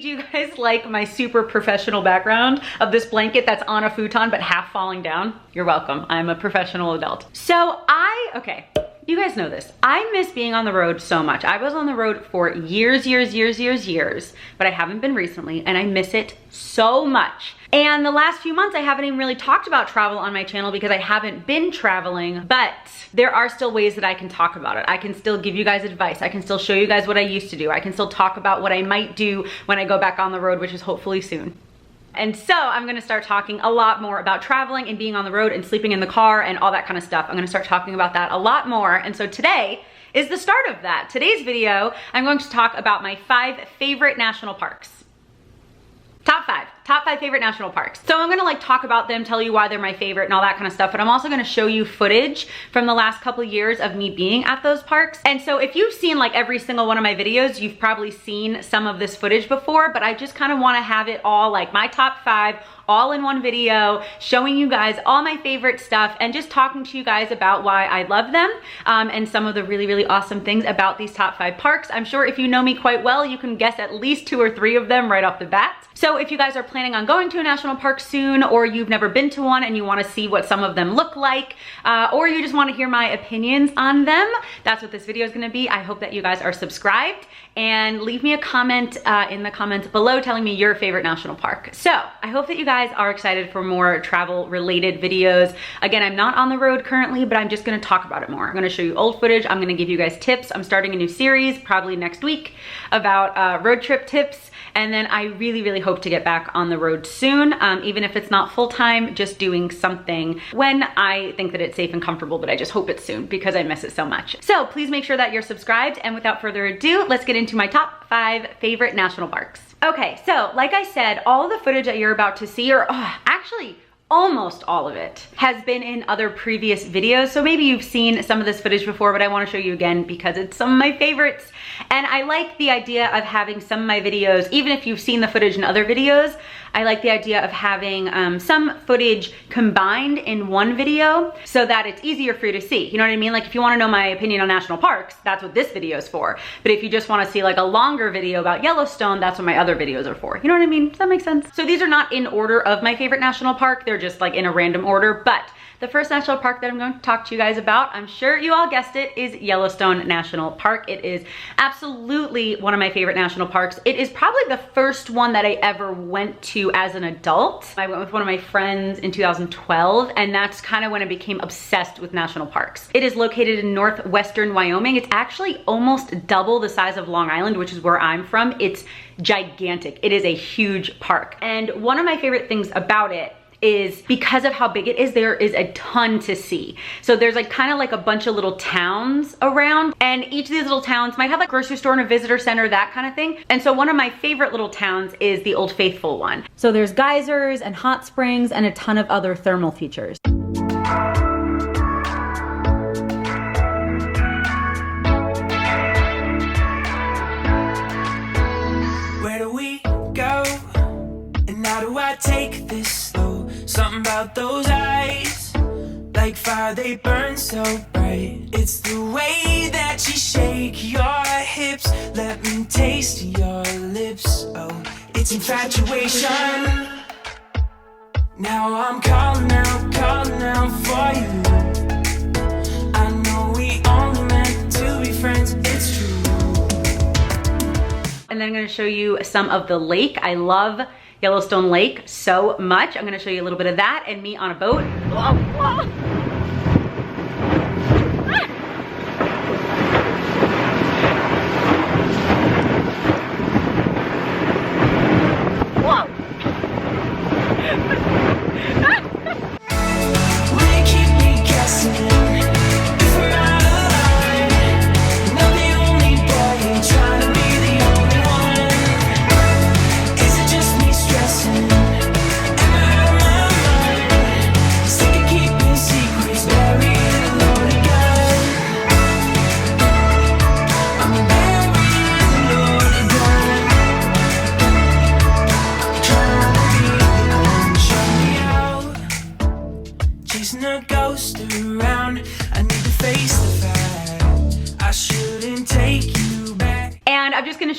do you guys like my super professional background of this blanket that's on a futon but half falling down? You're welcome. I'm a professional adult. So okay, you guys know this. I miss being on the road so much. I was on the road for years, but I haven't been recently, and I miss it so much. And the last few months, I haven't even really talked about travel on my channel because I haven't been traveling, but there are still ways that I can talk about it. I can still give you guys advice. I can still show you guys what I used to do. I can still talk about what I might do when I go back on the road, which is hopefully soon. And so I'm gonna start talking a lot more about traveling and being on the road and sleeping in the car and all that kind of stuff. I'm gonna start talking about that a lot more. And so today is the start of that. Today's video, I'm going to talk about my 5 favorite national parks. Top five favorite national parks. So I'm gonna like talk about them, tell you why they're my favorite and all that kind of stuff, but I'm also gonna show you footage from the last couple years of me being at those parks. And so if you've seen like every single one of my videos, you've probably seen some of this footage before, but I just kind of wanna have it all like my top 5 all in one video, showing you guys all my favorite stuff and just talking to you guys about why I love them and some of the really awesome things about these top 5 parks. I'm sure if you know me quite well, you can guess at least 2 or 3 of them right off the bat. So if you guys are planning on going to a national park soon, or you've never been to one and you want to see what some of them look like, or you just want to hear my opinions on them, that's what this video is going to be. I hope that you guys are subscribed and leave me a comment in the comments below telling me your favorite national park. So I hope that you guys are excited for more travel related videos. Again, I'm not on the road currently, but I'm just going to talk about it more. I'm going to show you old footage. I'm going to give you guys tips. I'm starting a new series probably next week about road trip tips. And then I really hope to get back on the road soon, even if it's not full time, just doing something when I think that it's safe and comfortable, but I just hope it's soon because I miss it so much. So please make sure that you're subscribed. And without further ado, let's get into my top 5 favorite national parks. Okay, so like I said, all of the footage that you're about to see, or actually, almost all of it has been in other previous videos. So maybe you've seen some of this footage before, but I want to show you again because it's some of my favorites. And I like the idea of having some of my videos, even if you've seen the footage in other videos, I like the idea of having some footage combined in one video so that it's easier for you to see. You know what I mean? Like if you want to know my opinion on national parks, that's what this video is for. But if you just want to see like a longer video about Yellowstone, that's what my other videos are for. You know what I mean? Does that make sense? So these are not in order of my favorite national park. They're just like in a random order. But the first national park that I'm going to talk to you guys about, I'm sure you all guessed it, is Yellowstone National Park. It is absolutely one of my favorite national parks. It is probably the first one that I ever went to as an adult. I went with one of my friends in 2012, and that's kind of when I became obsessed with national parks. It is located in northwestern Wyoming. It's actually almost double the size of Long Island, which is where I'm from. It's gigantic. It is a huge park. And one of my favorite things about it is because of how big it is, there is a ton to see. So there's like kind of like a bunch of little towns around, and each of these little towns might have like a grocery store and a visitor center, that kind of thing. And so one of my favorite little towns is the Old Faithful one. So there's geysers and hot springs and a ton of other thermal features. Where do we go? And how do I take this slow? Something about those eyes, like fire, they burn so bright. It's the way that you shake your hips, let me taste your lips. Oh, it's infatuation. Now I'm calling out for you. I know we only meant to be friends, it's true. And then I'm going to show you some of the lake. I love Yellowstone Lake so much. I'm gonna show you a little bit of that and me on a boat. Whoa, whoa. Keep me secret.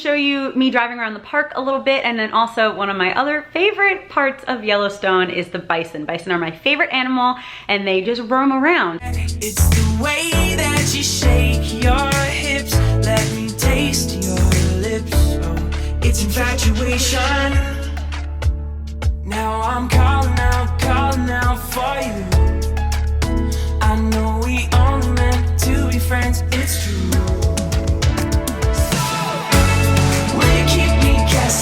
show you me driving around the park a little bit, and then also one of my other favorite parts of Yellowstone is the bison. Bison are my favorite animal, and they just roam around. It's the way that you shake your hips, let me taste your lips. Oh, it's infatuation. Now I'm calling out for you. I know we only meant to be friends, it's true.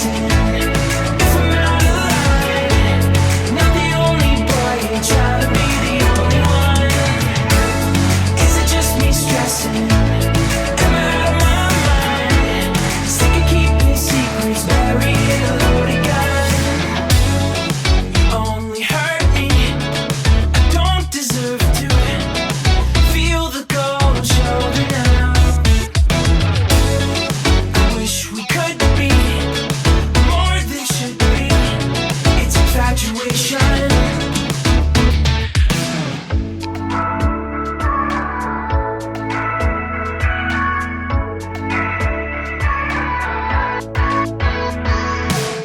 If I'm out of line, not the only boy, you try to be the only one. Is it just me stressing? Am I out of my mind? Sick of keeping secrets buried in a loaded gun. You only hurt me, I don't deserve to feel the cold shoulder now. I wish we could be more than should be. It's infatuation.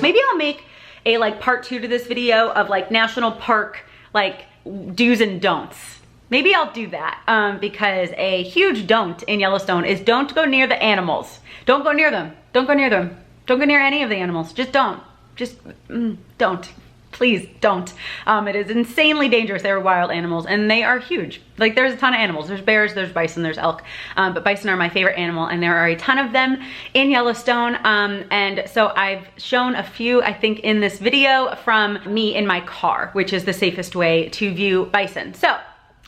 Maybe I'll make a like part 2 to this video of like national park like do's and don'ts. Maybe I'll do that because a huge don't in Yellowstone is don't go near the animals. Don't go near them. Don't go near them. Don't go near any of the animals. Just don't. Just don't. Please don't. It is insanely dangerous. They're wild animals and they are huge. Like there's a ton of animals. There's bears, there's bison, there's elk. But bison are my favorite animal and there are a ton of them in Yellowstone. And so I've shown a few, I think, in this video from me in my car, which is the safest way to view bison. So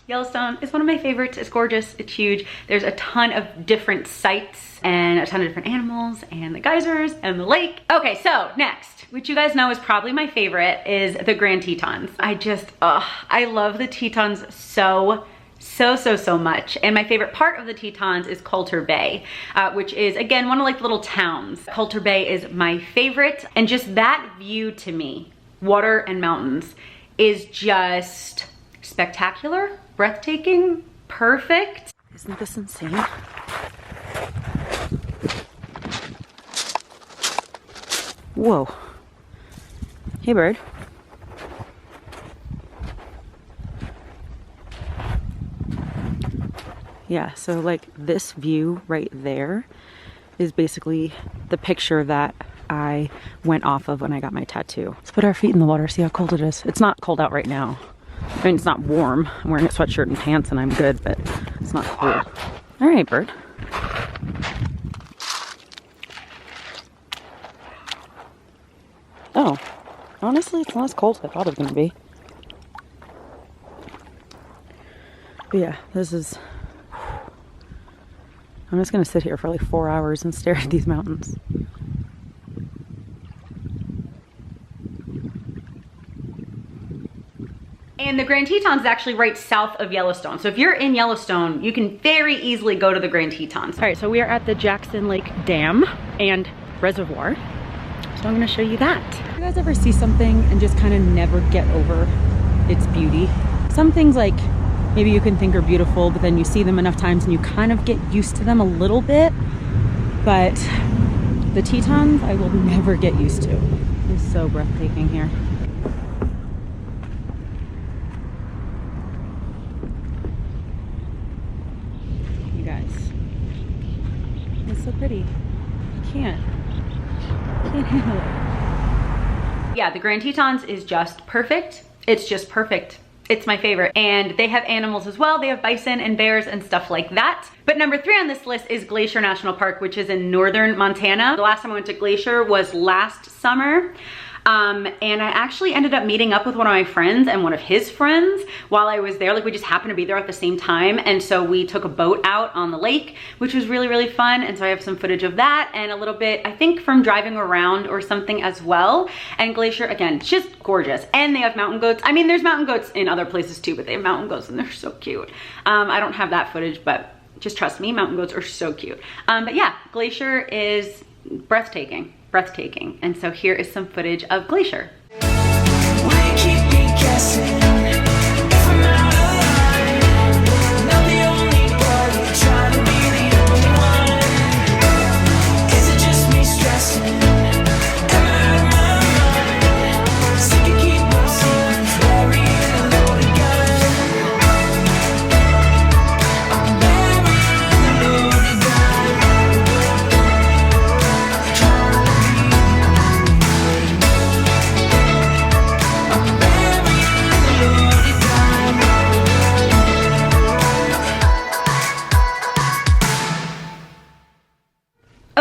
Yellowstone is one of my favorites. It's gorgeous, it's huge. There's a ton of different sites and a ton of different animals and the geysers and the lake. Okay, so next, which you guys know is probably my favorite, is the Grand Tetons. I love the Tetons so much. And my favorite part of the Tetons is Colter Bay, which is again, one of like little towns. Colter Bay is my favorite. And just that view to me, water and mountains, is just spectacular, breathtaking, perfect. Isn't this insane? Whoa. Hey, bird. Yeah, so like this view right there is basically the picture that I went off of when I got my tattoo. Let's put our feet in the water, see how cold it is. It's not cold out right now. I mean, it's not warm. I'm wearing a sweatshirt and pants and I'm good, but it's not cold. All right, bird. Oh, honestly, it's not as cold as I thought it was gonna be. But yeah, this is, I'm just gonna sit here for like 4 hours and stare at these mountains. And the Grand Tetons is actually right south of Yellowstone. So if you're in Yellowstone, you can very easily go to the Grand Tetons. All right, so we are at the Jackson Lake Dam and Reservoir. So I'm gonna show you that. You guys ever see something and just kind of never get over its beauty? Some things like maybe you can think are beautiful, but then you see them enough times and you kind of get used to them a little bit. But the Tetons, I will never get used to. It's so breathtaking here. You guys, it's so pretty. I can't handle it. Yeah, the Grand Tetons is just perfect. It's just perfect. It's my favorite. And they have animals as well. They have bison and bears and stuff like that. But number 3 on this list is Glacier National Park, which is in northern Montana. The last time I went to Glacier was last summer. And I actually ended up meeting up with one of my friends and one of his friends while I was there. Like we just happened to be there at the same time. And so we took a boat out on the lake, which was really, really fun. And so I have some footage of that and a little bit, I think, from driving around or something as well. And Glacier, again, it's just gorgeous. And they have mountain goats. I mean, there's mountain goats in other places too, but they have mountain goats and they're so cute. I don't have that footage, but just trust me, mountain goats are so cute. But yeah, Glacier is breathtaking. And so here is some footage of Glacier. Is it just me?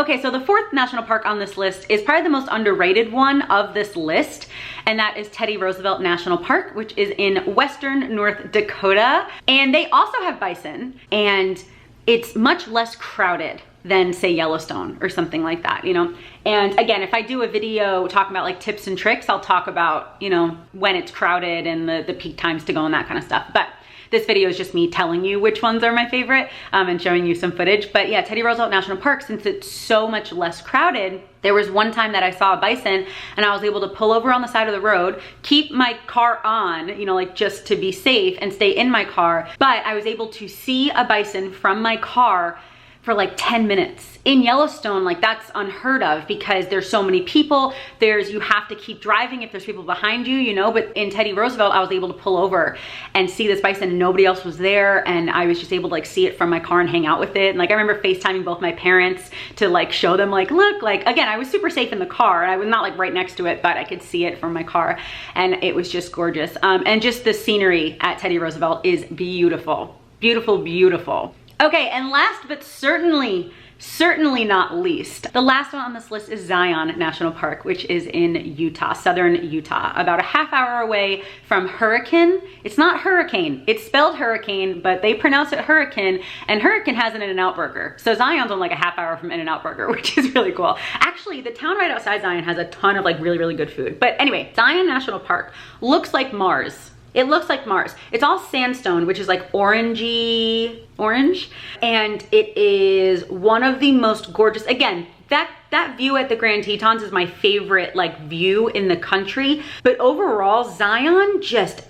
Okay, so the fourth national park on this list is probably the most underrated one of this list, and that is Teddy Roosevelt National Park, which is in western North Dakota. And they also have bison, and it's much less crowded than say Yellowstone or something like that, you know? And again, if I do a video talking about like tips and tricks, I'll talk about, you know, when it's crowded and the peak times to go and that kind of stuff. But this video is just me telling you which ones are my favorite and showing you some footage. But yeah, Teddy Roosevelt National Park, since it's so much less crowded, there was one time that I saw a bison and I was able to pull over on the side of the road, keep my car on, you know, like just to be safe and stay in my car. But I was able to see a bison from my car for like 10 minutes. In Yellowstone, like that's unheard of because there's so many people. You have to keep driving if there's people behind you, you know, but in Teddy Roosevelt, I was able to pull over and see this bison and nobody else was there. And I was just able to like see it from my car and hang out with it. And like, I remember FaceTiming both my parents to like show them like, look, like, again, I was super safe in the car and I was not like right next to it, but I could see it from my car and it was just gorgeous. And just the scenery at Teddy Roosevelt is beautiful, beautiful, beautiful. Okay, and last but certainly not least, the last one on this list is Zion National Park, which is in Utah, southern Utah, about a half-hour away from Hurricane. It's not Hurricane, it's spelled Hurricane, but they pronounce it Hurricane, and Hurricane has an In-N-Out burger. So Zion's on like a half-hour from In-N-Out burger, which is really cool. Actually, the town right outside Zion has a ton of like really, really good food. But anyway, Zion National Park looks like Mars. It looks like Mars. It's all sandstone, which is like orangey orange. And it is one of the most gorgeous, again, that view at the Grand Tetons is my favorite like view in the country. But overall, Zion just,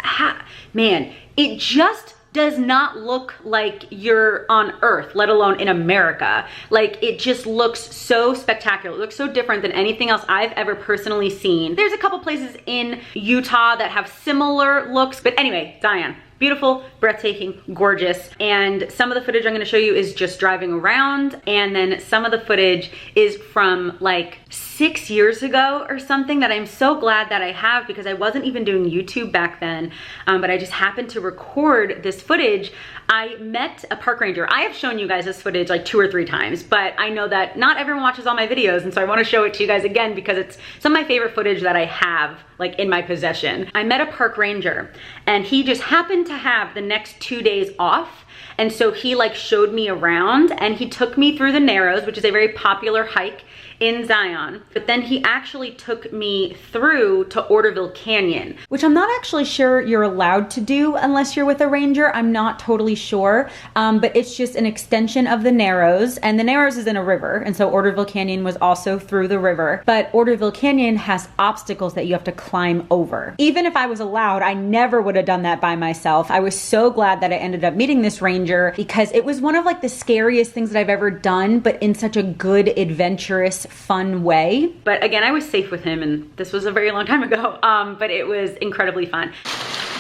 man, it just does not look like you're on Earth, let alone in America. Like it just looks so spectacular. It looks so different than anything else I've ever personally seen. There's a couple places in Utah that have similar looks, but anyway, Zion. Beautiful, breathtaking, gorgeous. And some of the footage I'm gonna show you is just driving around. And then some of the footage is from like 6 years ago or something that I'm so glad that I have because I wasn't even doing YouTube back then. But I just happened to record this footage. I met a park ranger. I have shown you guys this footage like 2 or 3 times, but I know that not everyone watches all my videos. And so I wanna show it to you guys again because it's some of my favorite footage that I have like in my possession. I met a park ranger and he just happened to have the next 2 days off. And so he like showed me around and he took me through the Narrows, which is a very popular hike in Zion. But then he actually took me through to Orderville Canyon, which I'm not actually sure you're allowed to do unless you're with a ranger. I'm not totally sure, but it's just an extension of the Narrows, and the Narrows is in a river, and so Orderville Canyon was also through the river. But Orderville Canyon has obstacles that you have to climb over. Even if I was allowed, I never would have done that by myself. I was so glad that I ended up meeting this ranger because it was one of like the scariest things that I've ever done, but in such a good, adventurous, fun way. But again, I was safe with him, and this was a very long time ago, but it was incredibly fun.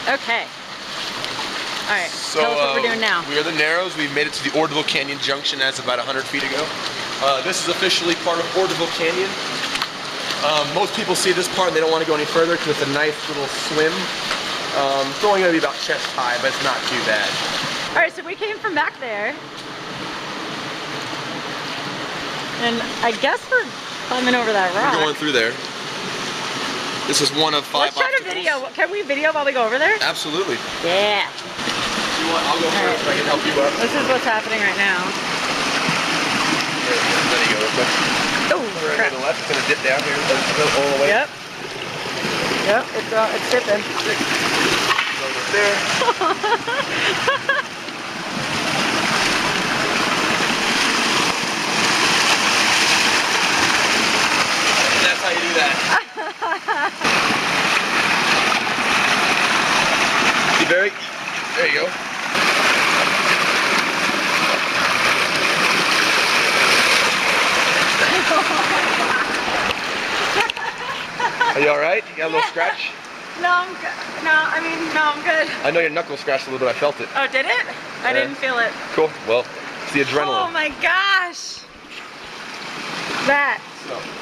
Okay. All right, so, tell us what we're doing now. We are the Narrows. We've made it to the Orderville Canyon Junction as about 100 feet ago. This is officially part of Orderville Canyon. Most people see this part and they don't want to go any further because it's a nice little swim. It's only going to be about chest high, but it's not too bad. All right, so we came from back there. And I guess we're climbing over that rock. We're going through there. This is one of 5 obstacles. Let's try to video. Can we video while we go over there? Absolutely. Yeah. You want, I'll go first. I can help you up. This is what's happening right now. There you go real quick. Oh, right to the left. It's going to dip down here all the way. Yep. Yep, it's dipping. Over there. That's how you do that. There you go. Are you all right? You got a little scratch? No, I'm good. No, I'm good. I know your knuckle scratched a little bit. I felt it. Oh, did it? I didn't feel it. Cool. Well, it's the adrenaline. Oh my gosh. That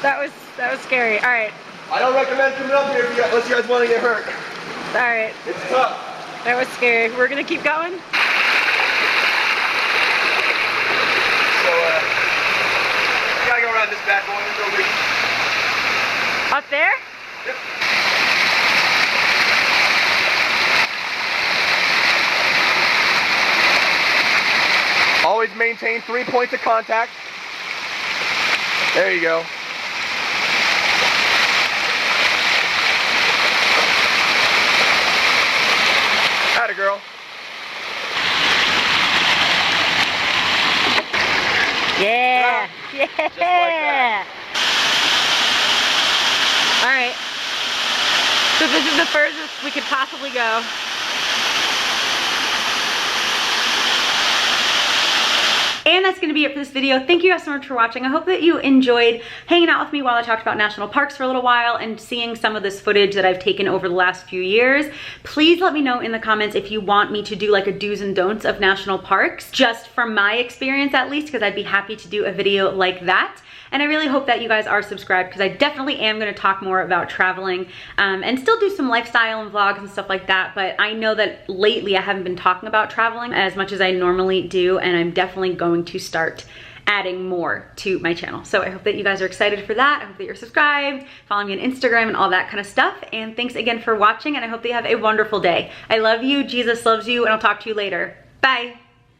was scary. All right. I don't recommend coming up here unless you guys want to get hurt. All right. It's tough. That was scary. We're gonna keep going. So, you gotta go around back going into the lead. Up there? Yep. Always maintain 3 points of contact. There you go. Atta girl. Yeah. Yeah. Just like that. All right. So this is the furthest we could possibly go. And that's going to be it for this video. Thank you guys so much for watching. I hope that you enjoyed hanging out with me while I talked about national parks for a little while and seeing some of this footage that I've taken over the last few years. Please let me know in the comments if you want me to do like a do's and don'ts of national parks, just from my experience at least, because I'd be happy to do a video like that. And I really hope that you guys are subscribed, because I definitely am going to talk more about traveling and still do some lifestyle and vlogs and stuff like that. But I know that lately I haven't been talking about traveling as much as I normally do, and I'm definitely going to start adding more to my channel. So I hope that you guys are excited for that. I hope that you're subscribed, following me on Instagram and all that kind of stuff. And thanks again for watching, and I hope that you have a wonderful day. I love you, Jesus loves you, and I'll talk to you later. Bye.